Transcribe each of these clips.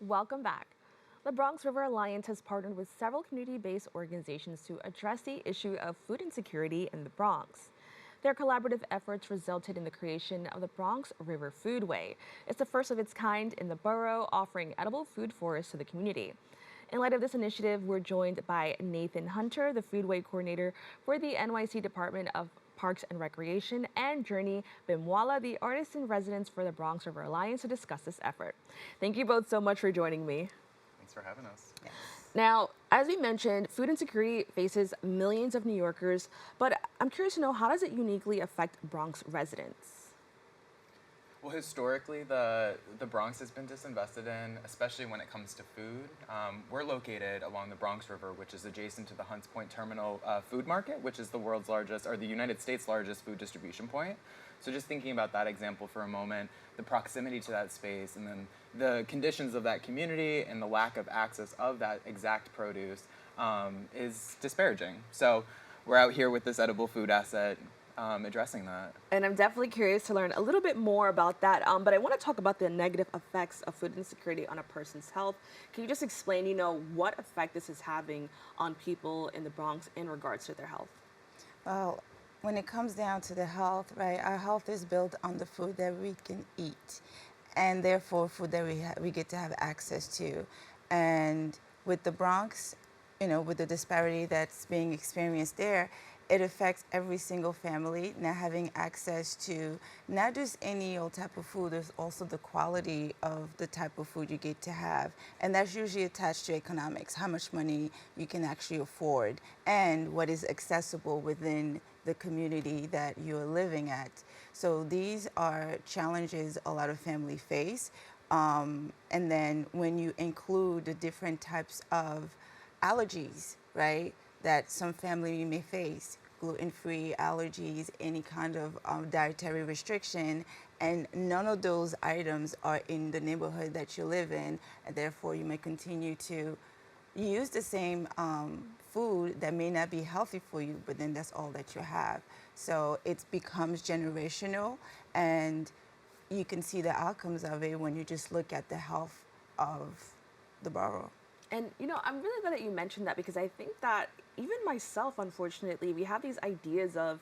Welcome back. The Bronx River Alliance has partnered with several community-based organizations to address the issue of food insecurity in the Bronx. Their collaborative efforts resulted in the creation of the Bronx River Foodway. It's the first of its kind in the borough, offering edible food forests to the community. In light of this initiative, we're joined by Nathan Hunter, the Foodway Coordinator for the NYC Department of Parks and Recreation, and Journei Bimwala, the artist in residence for the Bronx River Alliance, to discuss this effort. Thank you both so much for joining me. Thanks for having us. Now, as we mentioned, food insecurity faces millions of New Yorkers, but I'm curious to know, how does it uniquely affect Bronx residents? Well, historically, the Bronx has been disinvested in, especially when it comes to food. We're located along the Bronx River, which is adjacent to the Hunts Point Terminal Food Market, which is the world's largest, or the United States' largest food distribution point. So just thinking about that example for a moment, the proximity to that space, and then the conditions of that community and the lack of access of that exact produce is disparaging. So we're out here with this edible food asset addressing that. And I'm definitely curious to learn a little bit more about that. But I want to talk about the negative effects of food insecurity on a person's health. Can you just explain, what effect this is having on people in the Bronx in regards to their health? Well, when it comes down to the health, right, our health is built on the food that we can eat, and therefore food that we get to have access to. And with the Bronx, with the disparity that's being experienced there, it affects every single family not having access to not just any old type of food, there's also the quality of the type of food you get to have. And that's usually attached to economics, how much money you can actually afford and what is accessible within the community that you're living at. So these are challenges a lot of families face. And then when you include the different types of allergies, right, that some family may face, gluten-free allergies, any kind of dietary restriction, and none of those items are in the neighborhood that you live in, and therefore you may continue to use the same food that may not be healthy for you, but then that's all that you have. So it becomes generational, and you can see the outcomes of it when you just look at the health of the borough. And, I'm really glad that you mentioned that, because I think that even myself, unfortunately, we have these ideas of,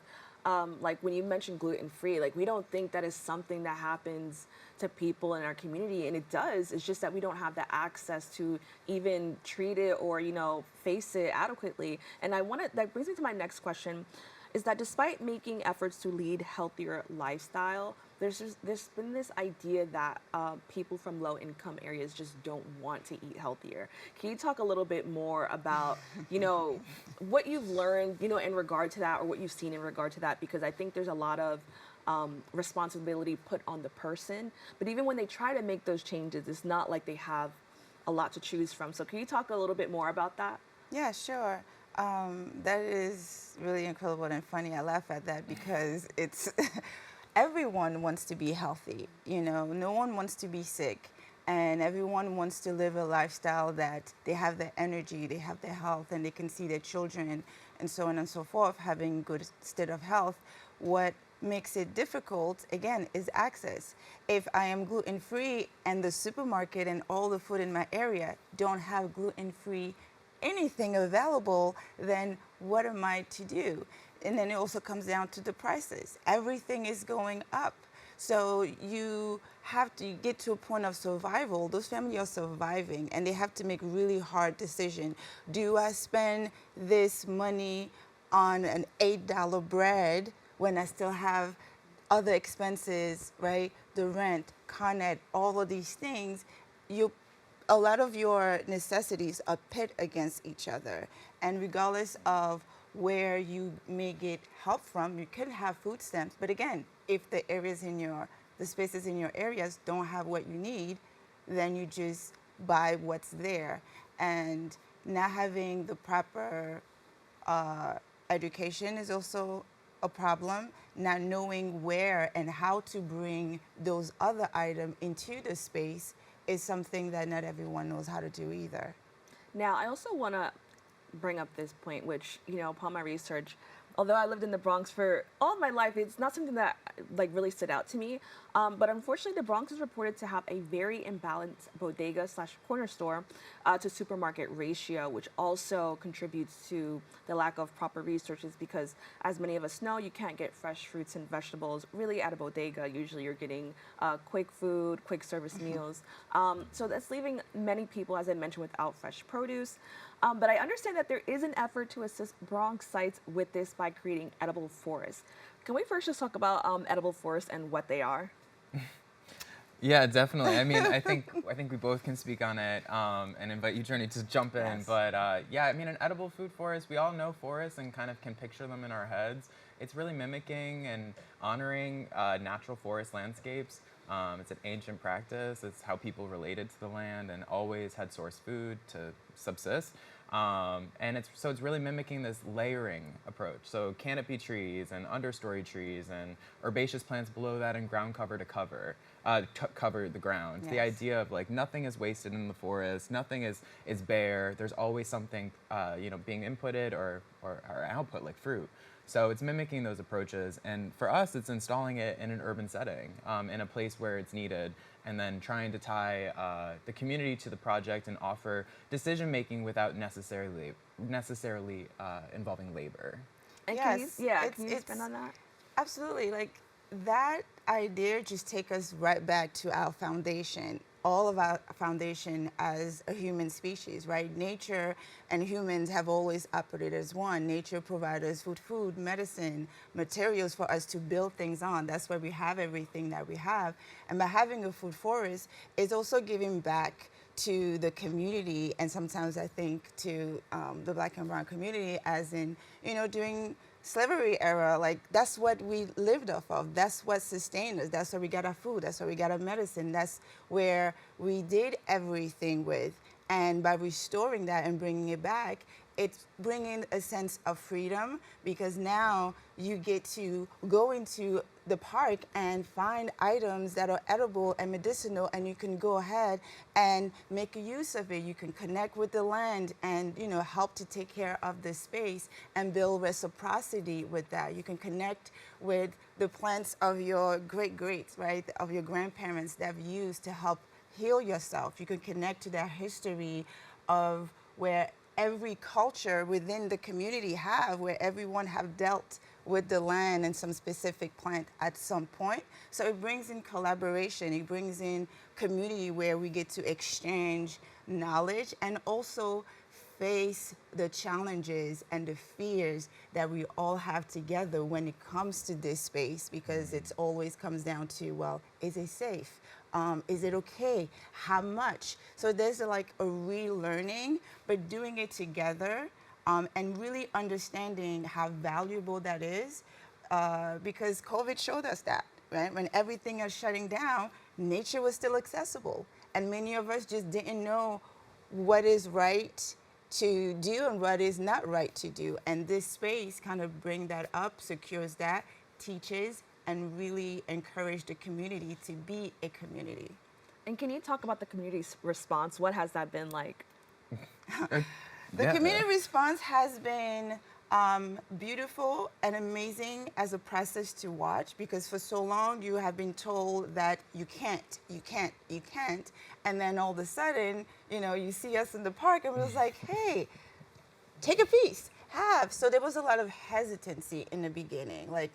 like when you mentioned gluten-free, like we don't think that is something that happens to people in our community, and it does. It's just that we don't have the access to even treat it or, face it adequately. And that brings me to my next question, is that despite making efforts to lead healthier lifestyle, there's been this idea that people from low-income areas just don't want to eat healthier. Can you talk a little bit more about, what you've learned, in regard to that, or what you've seen in regard to that? Because I think there's a lot of responsibility put on the person, but even when they try to make those changes, it's not like they have a lot to choose from. So can you talk a little bit more about that? Yeah, sure. That is really incredible and funny. I laugh at that because it's everyone wants to be healthy. No one wants to be sick, and everyone wants to live a lifestyle that they have the energy, they have the health, and they can see their children and so on and so forth having good state of health. What makes it difficult, again, is access. If I am gluten-free and the supermarket and all the food in my area don't have gluten-free anything available, then what am I to do? And then it also comes down to the prices. Everything is going up. So you have to get to a point of survival. Those families are surviving, and they have to make really hard decisions. Do I spend this money on an $8 bread when I still have other expenses, right? The rent, Con Ed, all of these things. A lot of your necessities are pit against each other. And regardless of where you may get help from, you can have food stamps. But again, if the spaces in your areas don't have what you need, then you just buy what's there. And not having the proper education is also a problem. Not knowing where and how to bring those other items into the space is something that not everyone knows how to do either. Now, I also want to bring up this point, which, upon my research, although I lived in the Bronx for all of my life, it's not something that like really stood out to me. But unfortunately, the Bronx is reported to have a very imbalanced bodega slash corner store to supermarket ratio, which also contributes to the lack of proper resources because, as many of us know, you can't get fresh fruits and vegetables really at a bodega. Usually you're getting quick food, quick service meals. So that's leaving many people, as I mentioned, without fresh produce. But I understand that there is an effort to assist Bronx sites with this by creating edible forests. Can we first just talk about edible forests and what they are? Yeah, definitely. I mean, I think we both can speak on it, and invite you, Journey, to jump in. Yes. But yeah, I mean, an edible food forest. We all know forests and kind of can picture them in our heads. It's really mimicking and honoring natural forest landscapes. It's an ancient practice. It's how people related to the land and always had source food to subsist. And it's really mimicking this layering approach. So canopy trees and understory trees and herbaceous plants below that and ground cover to cover the ground. Yes. The idea of like nothing is wasted in the forest, nothing is bare. There's always something being inputted or output, like fruit. So it's mimicking those approaches, and for us, it's installing it in an urban setting, in a place where it's needed, and then trying to tie the community to the project and offer decision making without necessarily involving labor. And Yes, can you expand on that? absolutely. Like that idea just take us right back to our foundation. All of our foundation as a human species, right? Nature and humans have always operated as one. Nature provides us with food, medicine, materials for us to build things on. That's why we have everything that we have. And by having a food forest, it's also giving back to the community, and sometimes I think to the Black and Brown community, as in, during slavery era, like that's what we lived off of. That's what sustained us. That's where we got our food. That's where we got our medicine. That's where we did everything with. And by restoring that and bringing it back, it's bringing a sense of freedom, because now you get to go into the park and find items that are edible and medicinal, and you can go ahead and make use of it. You can connect with the land and help to take care of the space and build reciprocity with that. You can connect with the plants of your greats, right, of your grandparents that have used to help heal yourself. You can connect to that history of where every culture within the community where everyone have dealt with the land and some specific plant at some point. So it brings in collaboration, it brings in community where we get to exchange knowledge and also face the challenges and the fears that we all have together when it comes to this space, because it always comes down to, well, is it safe? Is it okay? How much? So there's a relearning, but doing it together and really understanding how valuable that is, because COVID showed us that, right? When everything is shutting down, nature was still accessible. And many of us just didn't know what is right to do and what is not right to do. And this space kind of brings that up, secures that, teaches, and really encourage the community to be a community. And can you talk about the community's response? What has that been like? The community response has been beautiful and amazing as a process to watch, because for so long you have been told that you can't. And then all of a sudden, you see us in the park and we're just like, hey, take a piece. So there was a lot of hesitancy in the beginning. Like,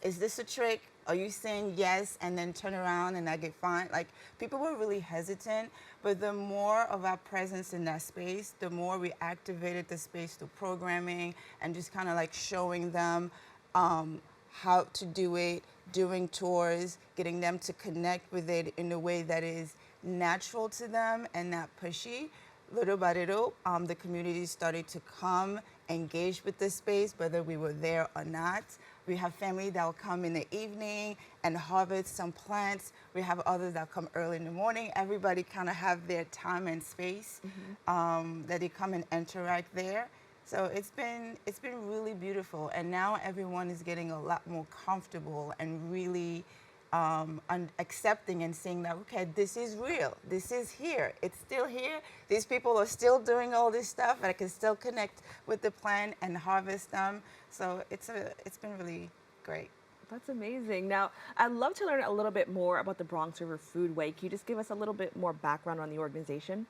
is this a trick? Are you saying yes and then turn around and I get fined? Like, people were really hesitant, but the more of our presence in that space, the more we activated the space through programming and just kind of like showing them how to do it, doing tours, getting them to connect with it in a way that is natural to them and not pushy. Little by little, the community started to come, engage with the space, whether we were there or not. We have family that will come in the evening and harvest some plants. We have others that come early in the morning. Everybody kind of have their time and space that they come and interact there. So it's been really beautiful. And now everyone is getting a lot more comfortable and really accepting and saying that, okay, this is real. This is here. It's still here. These people are still doing all this stuff, and I can still connect with the plant and harvest them. So it's been really great. That's amazing. Now, I'd love to learn a little bit more about the Bronx River Foodway. Can you just give us a little bit more background on the organization?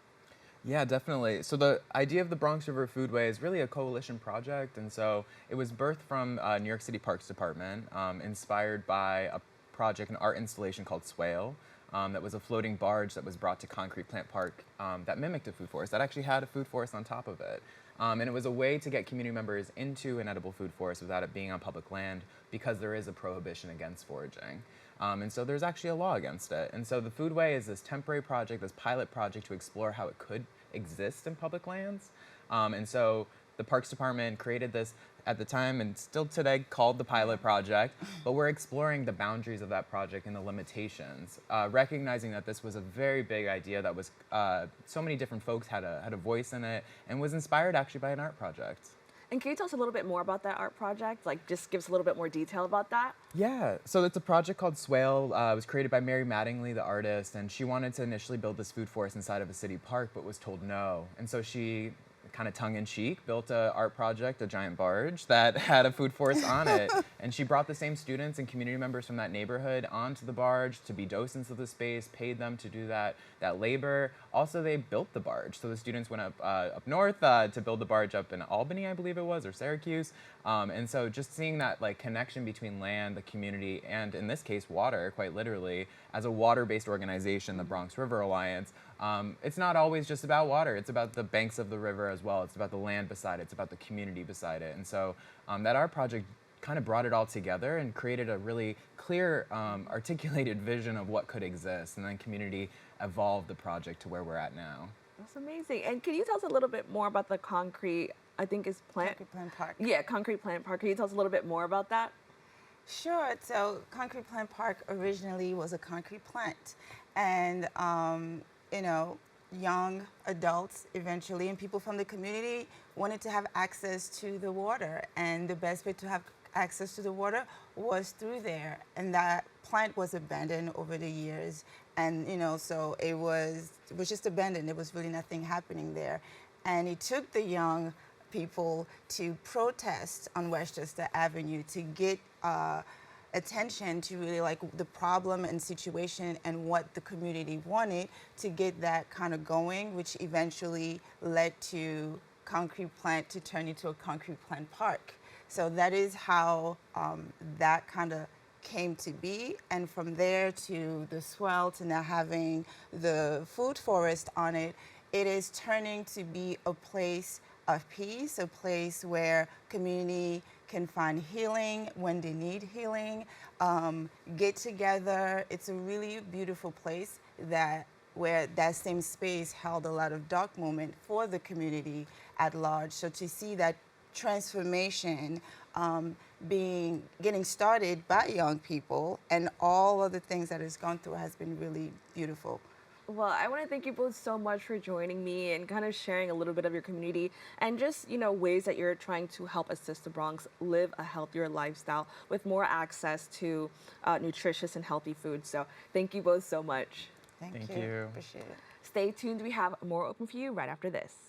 Yeah, definitely. So the idea of the Bronx River Foodway is really a coalition project, and so it was birthed from New York City Parks Department, inspired by a project, an art installation called Swale, that was a floating barge that was brought to Concrete Plant Park that mimicked a food forest, that actually had a food forest on top of it. And it was a way to get community members into an edible food forest without it being on public land because there is a prohibition against foraging. And so there's actually a law against it. And so the Foodway is this temporary project, this pilot project to explore how it could exist in public lands. And so the Parks Department created this at the time and still today called the pilot project, but we're exploring the boundaries of that project and the limitations, recognizing that this was a very big idea that was, so many different folks had a voice in it and was inspired actually by an art project. And can you tell us a little bit more about that art project? Like, just give us a little bit more detail about that. Yeah, so it's a project called Swale. It was created by Mary Mattingly, the artist, and she wanted to initially build this food forest inside of a city park, but was told no. And so she, kind of tongue-in-cheek, built an art project, a giant barge that had a food forest on it. And she brought the same students and community members from that neighborhood onto the barge to be docents of the space, paid them to do that labor. Also, they built the barge. So the students went up north to build the barge up in Albany, I believe it was, or Syracuse. And so just seeing that like connection between land, the community, and in this case, water, quite literally, as a water-based organization, the Bronx River Alliance, it's not always just about water. It's about the banks of the river as well. It's about the land beside it. It's about the community beside it. And so that art project kind of brought it all together and created a really clear, articulated vision of what could exist. And then community evolved the project to where we're at now. That's amazing. And can you tell us a little bit more about the concrete, I think is plant? Concrete Plant Park. Yeah, Concrete Plant Park. Can you tell us a little bit more about that? Sure. So Concrete Plant Park originally was a concrete plant, and you know, young adults eventually and people from the community wanted to have access to the water, and the best way to have access to the water was through there. And that plant was abandoned over the years, and you know, so it was just abandoned. There was really nothing happening there, and it took the young people to protest on Westchester Avenue to get attention to really like the problem and situation and what the community wanted, to get that kind of going, which eventually led to Concrete Plant to turn into a Concrete Plant Park. So that is how that kind of came to be. And from there to the swell to now having the food forest on it, it is turning to be a place of peace, a place where community can find healing when they need healing, get together. It's a really beautiful place where that same space held a lot of dark moment for the community at large. So to see that transformation getting started by young people and all of the things that it's gone through has been really beautiful. Well, I want to thank you both so much for joining me and kind of sharing a little bit of your community and just, you know, ways that you're trying to help assist the Bronx live a healthier lifestyle with more access to nutritious and healthy food. So thank you both so much. Thank Thank you. you. Appreciate it. Stay tuned. We have more open for you right after this.